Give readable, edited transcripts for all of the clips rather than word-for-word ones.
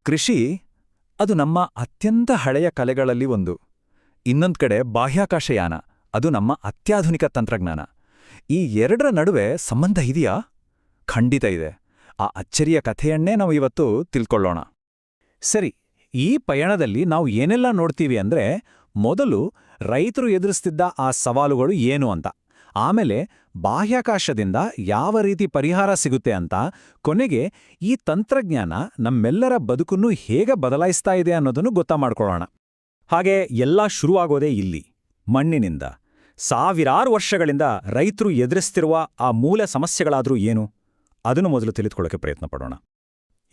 ಕೃಷಿ ಅದು ನಮ್ಮ ಅತ್ಯಂತ ಹಳೆಯ ಕಲೆಗಳಲ್ಲಿ ಒಂದು. ಇನ್ನೊಂದ್ ಕಡೆ ಬಾಹ್ಯಾಕಾಶಯಾನ, ಅದು ನಮ್ಮ ಅತ್ಯಾಧುನಿಕ ತಂತ್ರಜ್ಞಾನ. ಈ ಎರಡರ ನಡುವೆ ಸಂಬಂಧ ಇದೆಯಾ? ಖಂಡಿತ ಇದೆ. ಆ ಅಚ್ಚರಿಯ ಕಥೆಯನ್ನೇ ನಾವು ಇವತ್ತು ತಿಳ್ಕೊಳ್ಳೋಣ. ಸರಿ, ಈ ಪಯಣದಲ್ಲಿ ನಾವು ಏನೆಲ್ಲ ನೋಡ್ತೀವಿ ಅಂದ್ರೆ, ಮೊದಲು ರೈತರು ಎದುರಿಸ್ತಿದ್ದ ಆ ಸವಾಲುಗಳು ಏನು ಅಂತ, ಆಮೇಲೆ ಬಾಹ್ಯಾಕಾಶದಿಂದ ಯಾವ ರೀತಿ ಪರಿಹಾರ ಸಿಗುತ್ತೆ ಅಂತ, ಕೊನೆಗೆ ಈ ತಂತ್ರಜ್ಞಾನ ನಮ್ಮೆಲ್ಲರ ಬದುಕನ್ನು ಹೇಗೆ ಬದಲಾಯಿಸ್ತಾ ಇದೆ ಅನ್ನೋದನ್ನು ಗೊತ್ತಾ ಮಾಡ್ಕೊಳ್ಳೋಣ. ಹಾಗೆ ಎಲ್ಲ ಶುರುವಾಗೋದೇ ಇಲ್ಲಿ, ಮಣ್ಣಿನಿಂದ. ಸಾವಿರಾರು ವರ್ಷಗಳಿಂದ ರೈತರು ಎದುರಿಸ್ತಿರುವ ಆ ಮೂಲ ಸಮಸ್ಯೆಗಳಾದ್ರೂ ಏನು, ಅದನ್ನು ಮೊದಲು ತಿಳಿದುಕೊಳ್ಳೋಕೆ ಪ್ರಯತ್ನ ಪಡೋಣ.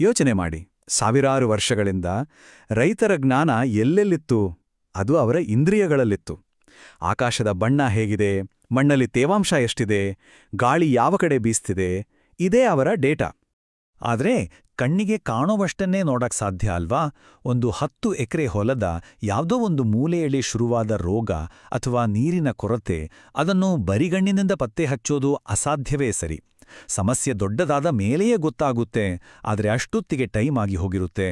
ಯೋಚನೆ ಮಾಡಿ, ಸಾವಿರಾರು ವರ್ಷಗಳಿಂದ ರೈತರ ಜ್ಞಾನ ಎಲ್ಲೆಲ್ಲಿತ್ತು? ಅದು ಅವರ ಇಂದ್ರಿಯಗಳಲ್ಲಿತ್ತು. ಆಕಾಶದ ಬಣ್ಣ ಹೇಗಿದೆ, ಮಣ್ಣಲ್ಲಿ ತೇವಾಂಶ ಎಷ್ಟಿದೆ, ಗಾಳಿ ಯಾವ ಕಡೆ ಬೀಸ್ತಿದೆ, ಇದೇ ಅವರ ಡೇಟಾ. ಆದ್ರೆ ಕಣ್ಣಿಗೆ ಕಾಣೋವಷ್ಟನ್ನೇ ನೋಡಕ್ ಸಾಧ್ಯ ಅಲ್ವಾ? ಒಂದು 10 ಎಕರೆ ಹೊಲದ ಯಾವುದೋ ಒಂದು ಮೂಲೆಯಲ್ಲಿ ಶುರುವಾದ ರೋಗ ಅಥವಾ ನೀರಿನ ಕೊರತೆ, ಅದನ್ನು ಬರಿಗಣ್ಣಿನಿಂದ ಪತ್ತೆ ಹಚ್ಚೋದು ಅಸಾಧ್ಯವೇ ಸರಿ. ಸಮಸ್ಯೆ ದೊಡ್ಡದಾದ ಮೇಲೆಯೇ ಗೊತ್ತಾಗುತ್ತೆ, ಆದರೆ ಅಷ್ಟೊತ್ತಿಗೆ ಟೈಮ್ ಆಗಿ ಹೋಗಿರುತ್ತೆ.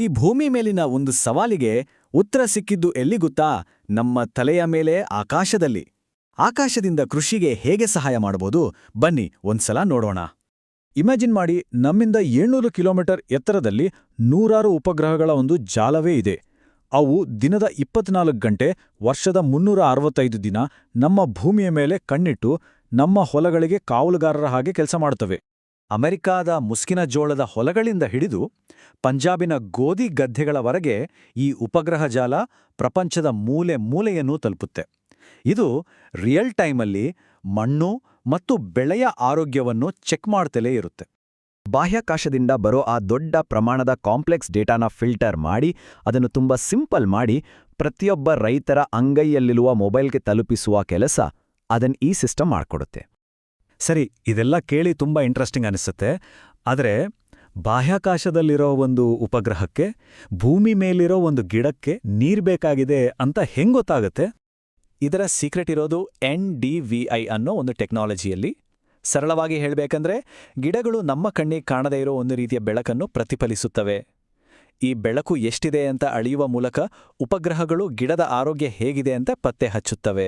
ಈ ಭೂಮಿ ಮೇಲಿನ ಒಂದು ಸವಾಲಿಗೆ ಉತ್ತರ ಸಿಕ್ಕಿದ್ದು ಎಲ್ಲಿ ಗೊತ್ತಾ? ನಮ್ಮ ತಲೆಯ ಮೇಲೆ, ಆಕಾಶದಲ್ಲಿ. ಆಕಾಶದಿಂದ ಕೃಷಿಗೆ ಹೇಗೆ ಸಹಾಯ ಮಾಡಬಹುದು? ಬನ್ನಿ ಒಂದ್ಸಲ ನೋಡೋಣ. ಇಮ್ಯಾಜಿನ್ ಮಾಡಿ, ನಮ್ಮಿಂದ 700 ಕಿಲೋಮೀಟರ್ ಎತ್ತರದಲ್ಲಿ ನೂರಾರು ಉಪಗ್ರಹಗಳ ಒಂದು ಜಾಲವೇ ಇದೆ. ಅವು ದಿನದ 24 ಗಂಟೆ, ವರ್ಷದ 365 ದಿನ ನಮ್ಮ ಭೂಮಿಯ ಮೇಲೆ ಕಣ್ಣಿಟ್ಟು ನಮ್ಮ ಹೊಲಗಳಿಗೆ ಕಾವಲುಗಾರರ ಹಾಗೆ ಕೆಲಸ ಮಾಡುತ್ತವೆ. ಅಮೆರಿಕಾದ ಮುಸ್ಕಿನ ಜೋಳದ ಹೊಲಗಳಿಂದ ಹಿಡಿದು ಪಂಜಾಬಿನ ಗೋಧಿ ಗದ್ದೆಗಳವರೆಗೆ ಈ ಉಪಗ್ರಹ ಜಾಲ ಪ್ರಪಂಚದ ಮೂಲೆ ಮೂಲೆಯನ್ನೂ ತಲುಪುತ್ತೆ. ಇದು ರಿಯಲ್ ಟೈಮಲ್ಲಿ ಮಣ್ಣು ಮತ್ತು ಬೆಳೆಯ ಆರೋಗ್ಯವನ್ನು ಚೆಕ್ ಮಾಡ್ತಲೇ ಇರುತ್ತೆ. ಬಾಹ್ಯಾಕಾಶದಿಂದ ಬರೋ ಆ ದೊಡ್ಡ ಪ್ರಮಾಣದ ಕಾಂಪ್ಲೆಕ್ಸ್ ಡೇಟಾನ ಫಿಲ್ಟರ್ ಮಾಡಿ, ಅದನ್ನು ತುಂಬ ಸಿಂಪಲ್ ಮಾಡಿ, ಪ್ರತಿಯೊಬ್ಬ ರೈತರ ಅಂಗೈಯಲ್ಲಿರುವ ಮೊಬೈಲ್ಗೆ ತಲುಪಿಸುವ ಕೆಲಸ ಈ ಸಿಸ್ಟಮ್ ಮಾಡ್ಕೊಡುತ್ತೆ. ಸರಿ, ಇದೆಲ್ಲ ಕೇಳಿ ತುಂಬಾ ಇಂಟ್ರೆಸ್ಟಿಂಗ್ ಅನಿಸುತ್ತೆ. ಆದರೆ ಬಾಹ್ಯಾಕಾಶದಲ್ಲಿರೋ ಒಂದು ಉಪಗ್ರಹಕ್ಕೆ ಭೂಮಿ ಮೇಲಿರೋ ಒಂದು ಗಿಡಕ್ಕೆ ನೀರ್ ಬೇಕಾಗಿದೆ ಅಂತ ಹೆಂಗ್ ಗೊತ್ತಾಗುತ್ತೆ? ಇದರ ಸೀಕ್ರೆಟ್ ಇರೋದು NDVI ಅನ್ನೋ ಒಂದು ಟೆಕ್ನಾಲಜಿಯಲ್ಲಿ. ಸರಳವಾಗಿ ಹೇಳಬೇಕಂದ್ರೆ, ಗಿಡಗಳು ನಮ್ಮ ಕಣ್ಣಿಗೆ ಕಾಣದೇ ಇರೋ ಒಂದು ರೀತಿಯ ಬೆಳಕನ್ನು ಪ್ರತಿಫಲಿಸುತ್ತವೆ. ಈ ಬೆಳಕು ಎಷ್ಟಿದೆ ಅಂತ ಅಳೆಯುವ ಮೂಲಕ ಉಪಗ್ರಹಗಳು ಗಿಡದ ಆರೋಗ್ಯ ಹೇಗಿದೆ ಅಂತ ಪತ್ತೆ ಹಚ್ಚುತ್ತವೆ.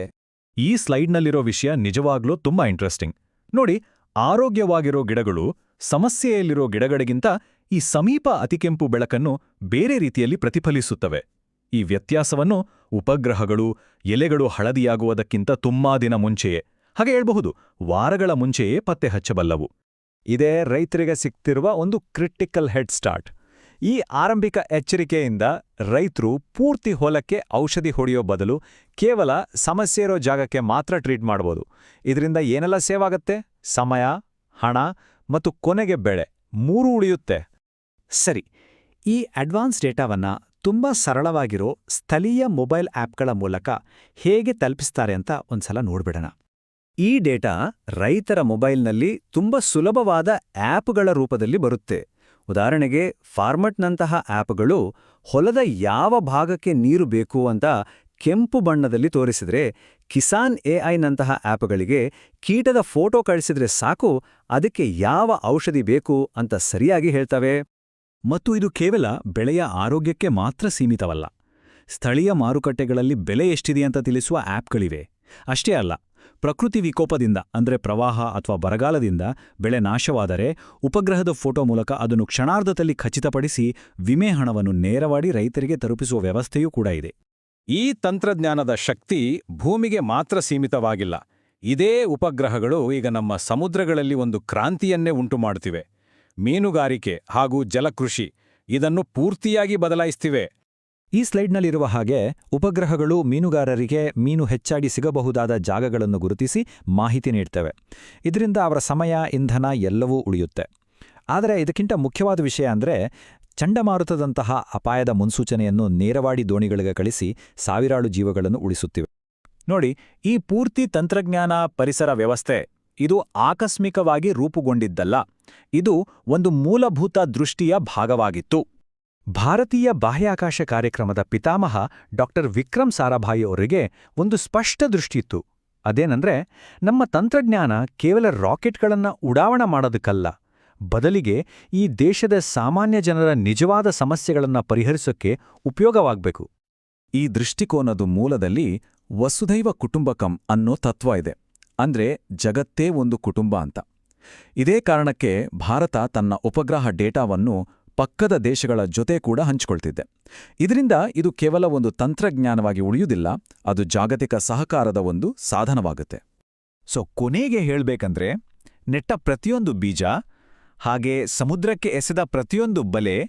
ಈ ಸ್ಲೈಡ್ನಲ್ಲಿರೋ ವಿಷಯ ನಿಜವಾಗ್ಲೂ ತುಂಬಾ ಇಂಟ್ರೆಸ್ಟಿಂಗ್. ನೋಡಿ, ಆರೋಗ್ಯವಾಗಿರೋ ಗಿಡಗಳು ಸಮಸ್ಯೆಯಲ್ಲಿರೋ ಗಿಡಗಳಿಗಿಂತ ಈ ಸಮೀಪ ಅತಿಕೆಂಪು ಬೆಳಕನ್ನು ಬೇರೆ ರೀತಿಯಲ್ಲಿ ಪ್ರತಿಫಲಿಸುತ್ತವೆ. ಈ ವ್ಯತ್ಯಾಸವನ್ನು ಉಪಗ್ರಹಗಳು ಎಲೆಗಳು ಹಳದಿಯಾಗುವುದಕ್ಕಿಂತ ತುಂಬಾ ದಿನ ಮುಂಚೆಯೇ, ಹಾಗೆ ಹೇಳ್ಬಹುದು ವಾರಗಳ ಮುಂಚೆಯೇ ಪತ್ತೆ ಹಚ್ಚಬಲ್ಲವು. ಇದೇ ರೈತರಿಗೆ ಸಿಗ್ತಿರುವ ಒಂದು ಕ್ರಿಟಿಕಲ್ ಹೆಡ್ ಸ್ಟಾರ್ಟ್. ಈ ಆರಂಭಿಕ ಎಚ್ಚರಿಕೆಯಿಂದ ರೈತರು ಪೂರ್ತಿ ಹೊಲಕ್ಕೆ ಔಷಧಿ ಹೊಡೆಯೋ ಬದಲು ಕೇವಲ ಸಮಸ್ಯೆ ಇರೋ ಜಾಗಕ್ಕೆ ಮಾತ್ರ ಟ್ರೀಟ್ ಮಾಡ್ಬೋದು. ಇದರಿಂದ ಏನೆಲ್ಲ ಸೇವ್ ಆಗತ್ತೆ? ಸಮಯ, ಹಣ ಮತ್ತು ಕೊನೆಗೆ ಬೆಳೆ 3 ಉಳಿಯುತ್ತೆ. ಸರಿ, ಈ ಅಡ್ವಾನ್ಸ್ ಡೇಟಾವನ್ನ ತುಂಬಾ ಸರಳವಾಗಿರೋ ಸ್ಥಳೀಯ ಮೊಬೈಲ್ ಆಪ್ಗಳ ಮೂಲಕ ಹೇಗೆ ತಲುಪಿಸ್ತಾರೆ ಅಂತ ಒಂದ್ಸಲ ನೋಡ್ಬಿಡೋಣ. ಈ ಡೇಟಾ ರೈತರ ಮೊಬೈಲ್ನಲ್ಲಿ ತುಂಬ ಸುಲಭವಾದ ಆಪ್ಗಳ ರೂಪದಲ್ಲಿ ಬರುತ್ತೆ. ಉದಾಹರಣೆಗೆ ಫಾರ್ಮಟ್ನಂತಹ ಆಪ್ಗಳು ಹೊಲದ ಯಾವ ಭಾಗಕ್ಕೆ ನೀರು ಬೇಕು ಅಂತ ಕೆಂಪು ಬಣ್ಣದಲ್ಲಿ ತೋರಿಸಿದ್ರೆ, ಕಿಸಾನ್ AI ನಂತಹ ಆಪ್ಗಳಿಗೆ ಕೀಟದ ಫೋಟೋ ಕಳಿಸಿದ್ರೆ ಸಾಕು, ಅದಕ್ಕೆ ಯಾವ ಔಷಧಿ ಬೇಕು ಅಂತ ಸರಿಯಾಗಿ ಹೇಳ್ತವೆ. ಮತ್ತು ಇದು ಕೇವಲ ಬೆಳೆಯ ಆರೋಗ್ಯಕ್ಕೆ ಮಾತ್ರ ಸೀಮಿತವಲ್ಲ. ಸ್ಥಳೀಯ ಮಾರುಕಟ್ಟೆಗಳಲ್ಲಿ ಬೆಲೆ ಎಷ್ಟಿದೆಯಂತ ತಿಳಿಸುವ ಆಪ್ಗಳಿವೆ. ಅಷ್ಟೇ ಅಲ್ಲ, ಪ್ರಕೃತಿ ವಿಕೋಪದಿಂದ ಅಂದ್ರೆ ಪ್ರವಾಹ ಅಥವಾ ಬರಗಾಲದಿಂದ ಬೆಳೆ ನಾಶವಾದರೆ ಉಪಗ್ರಹದ ಫೋಟೋ ಮೂಲಕ ಅದನ್ನು ಕ್ಷಣಾರ್ಧದಲ್ಲಿ ಖಚಿತಪಡಿಸಿ ವಿಮೆ ಹಣವನ್ನು ನೇರವಾಗಿ ರೈತರಿಗೆ ತಲುಪಿಸುವ ವ್ಯವಸ್ಥೆಯೂ ಕೂಡ ಇದೆ. ಈ ತಂತ್ರಜ್ಞಾನದ ಶಕ್ತಿ ಭೂಮಿಗೆ ಮಾತ್ರ ಸೀಮಿತವಾಗಿಲ್ಲ. ಇದೇ ಉಪಗ್ರಹಗಳು ಈಗ ನಮ್ಮ ಸಮುದ್ರಗಳಲ್ಲಿ ಒಂದು ಕ್ರಾಂತಿಯನ್ನೇ ಉಂಟುಮಾಡುತ್ತಿವೆ. ಮೀನುಗಾರಿಕೆ ಹಾಗೂ ಜಲಕೃಷಿ ಇದನ್ನು ಪೂರ್ತಿಯಾಗಿ ಬದಲಾಯಿಸ್ತಿವೆ. ಈ ಸ್ಲೈಡ್ನಲ್ಲಿರುವ ಹಾಗೆ ಉಪಗ್ರಹಗಳು ಮೀನುಗಾರರಿಗೆ ಮೀನು ಹೆಚ್ಚಾಗಿ ಸಿಗಬಹುದಾದ ಜಾಗಗಳನ್ನು ಗುರುತಿಸಿ ಮಾಹಿತಿ ನೀಡ್ತವೆ. ಇದರಿಂದ ಅವರ ಸಮಯ, ಇಂಧನ ಎಲ್ಲವೂ ಉಳಿಯುತ್ತೆ. ಆದರೆ ಇದಕ್ಕಿಂತ ಮುಖ್ಯವಾದ ವಿಷಯ ಅಂದರೆ, ಚಂಡಮಾರುತದಂತಹ ಅಪಾಯದ ಮುನ್ಸೂಚನೆಯನ್ನು ನೇರವಾಗಿ ದೋಣಿಗಳಿಗೆ ಕಳಿಸಿ ಸಾವಿರಾರು ಜೀವಗಳನ್ನು ಉಳಿಸುತ್ತಿವೆ. ನೋಡಿ, ಈ ಪೂರ್ತಿ ತಂತ್ರಜ್ಞಾನ ಪರಿಸರ ವ್ಯವಸ್ಥೆ ಇದು ಆಕಸ್ಮಿಕವಾಗಿ ರೂಪುಗೊಂಡಿದ್ದಲ್ಲ. ಇದು ಒಂದು ಮೂಲಭೂತ ದೃಷ್ಟಿಯ ಭಾಗವಾಗಿತ್ತು. ಭಾರತೀಯ ಬಾಹ್ಯಾಕಾಶ ಕಾರ್ಯಕ್ರಮದ ಪಿತಾಮಹ ಡಾಕ್ಟರ್ ವಿಕ್ರಮ್ ಸಾರಾಭಾಯಿ ಅವರಿಗೆ ಒಂದು ಸ್ಪಷ್ಟ ದೃಷ್ಟಿಯಿತ್ತು. ಅದೇನಂದ್ರೆ, ನಮ್ಮ ತಂತ್ರಜ್ಞಾನ ಕೇವಲ ರಾಕೆಟ್ಗಳನ್ನು ಉಡಾವಣೆ ಮಾಡೋದಕ್ಕಲ್ಲ, ಬದಲಿಗೆ ಈ ದೇಶದ ಸಾಮಾನ್ಯ ಜನರ ನಿಜವಾದ ಸಮಸ್ಯೆಗಳನ್ನು ಪರಿಹರಿಸೋಕ್ಕೆ ಉಪಯೋಗವಾಗಬೇಕು. ಈ ದೃಷ್ಟಿಕೋನದ ಮೂಲದಲ್ಲಿ ವಸುಧೈವ ಕುಟುಂಬಕಂ ಅನ್ನೋ ತತ್ವ ಇದೆ. ಅಂದ್ರೆ ಜಗತ್ತೇ ಒಂದು ಕುಟುಂಬ ಅಂತ. ಇದೇ ಕಾರಣಕ್ಕೆ ಭಾರತ ತನ್ನ ಉಪಗ್ರಹ ಡೇಟಾವನ್ನು ಪಕ್ಕದ ದೇಶಗಳ ಜೊತೆ ಕೂಡ ಹಂಚಿಕೊಳ್ತಿದೆ. ಇದರಿಂದ ಇದು ಕೇವಲ ಒಂದು ತಂತ್ರಜ್ಞಾನವಾಗಿ ಉಳಿಯುವುದಿಲ್ಲ, ಅದು ಜಾಗತಿಕ ಸಹಕಾರದ ಒಂದು ಸಾಧನವಾಗುತ್ತೆ. ಕೊನೆಗೆ ಹೇಳ್ಬೇಕಂದ್ರೆ, ನೆಟ್ಟ ಪ್ರತಿಯೊಂದು ಬೀಜ, ಹಾಗೆ ಸಮುದ್ರಕ್ಕೆ ಎಸೆದ ಪ್ರತಿಯೊಂದು ಬಲೆ,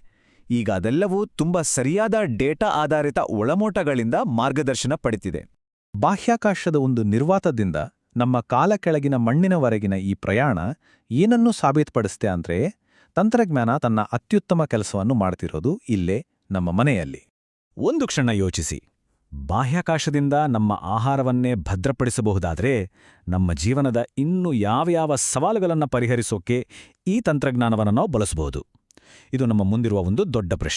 ಈಗ ಅದೆಲ್ಲವೂ ತುಂಬ ಸರಿಯಾದ ಡೇಟಾ ಆಧಾರಿತ ಒಳನೋಟಗಳಿಂದ ಮಾರ್ಗದರ್ಶನ ಪಡೆದಿದೆ. ಬಾಹ್ಯಾಕಾಶದ ಒಂದು ನಿರ್ವಾತದಿಂದ ನಮ್ಮ ಕಾಲ ಕೆಳಗಿನ ಮಣ್ಣಿನವರೆಗಿನ ಈ ಪ್ರಯಾಣ ಏನನ್ನೂ ಸಾಬೀತುಪಡಿಸ್ತೆ ಅಂದ್ರೆ, ತಂತ್ರಜ್ಞಾನ ತನ್ನ ಅತ್ಯುತ್ತಮ ಕೆಲಸವನ್ನು ಮಾಡ್ತಿರೋದು ಇಲ್ಲೇ ನಮ್ಮ ಮನೆಯಲ್ಲಿ. ಒಂದು ಕ್ಷಣ ಯೋಚಿಸಿ, ಬಾಹ್ಯಾಕಾಶದಿಂದ ನಮ್ಮ ಆಹಾರವನ್ನೇ ಭದ್ರಪಡಿಸಬಹುದಾದ್ರೆ ನಮ್ಮ ಜೀವನದ ಇನ್ನೂ ಯಾವ ಸವಾಲುಗಳನ್ನು ಪರಿಹರಿಸೋಕೆ ಈ ತಂತ್ರಜ್ಞಾನವನ್ನು ನಾವು ಬಳಸಬಹುದು. ಇದು ನಮ್ಮ ಮುಂದಿರುವ ಒಂದು ದೊಡ್ಡ ಪ್ರಶ್ನೆ.